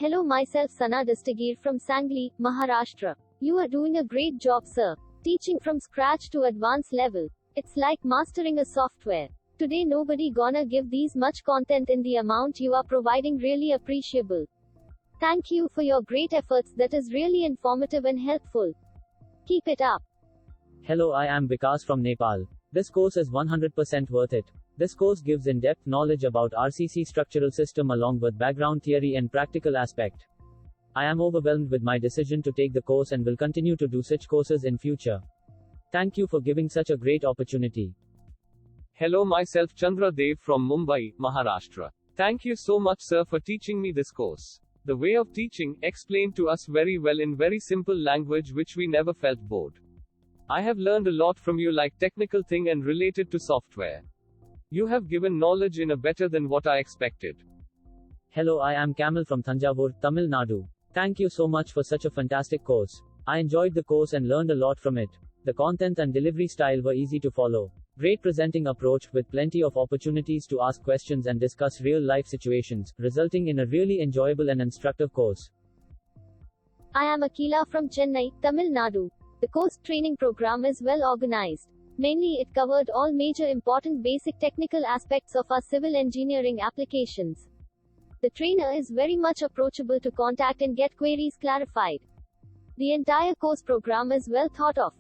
Hello, myself Sana Dastagir from Sangli, Maharashtra. You are doing a great job, sir. Teaching from scratch to advanced level. It's like mastering a software. Today nobody gonna give these much content in the amount you are providing, really appreciable. Thank you for your great efforts, that is really informative and helpful. Keep it up. Hello, I am Vikas from Nepal. This course is 100% worth it. This course gives in-depth knowledge about RCC structural system along with background theory and practical aspect. I am overwhelmed with my decision to take the course and will continue to do such courses in future. Thank you for giving such a great opportunity. Hello, myself Chandra Dev from Mumbai, Maharashtra. Thank you so much, sir, for teaching me this course. The way of teaching explained to us very well in very simple language which we never felt bored. I have learned a lot from you, like technical thing and related to software. You have given knowledge in a better than what I expected. Hello, I am Kamal from Thanjavur, Tamil Nadu. Thank you so much for such a fantastic course. I enjoyed the course and learned a lot from it. The content and delivery style were easy to follow. Great presenting approach with plenty of opportunities to ask questions and discuss real life situations, resulting in a really enjoyable and instructive course. I am Akila from Chennai, Tamil Nadu. The course training program is well organized. Mainly it covered all major important basic technical aspects of our civil engineering applications. The trainer is very much approachable to contact and get queries clarified. The entire course program is well thought of.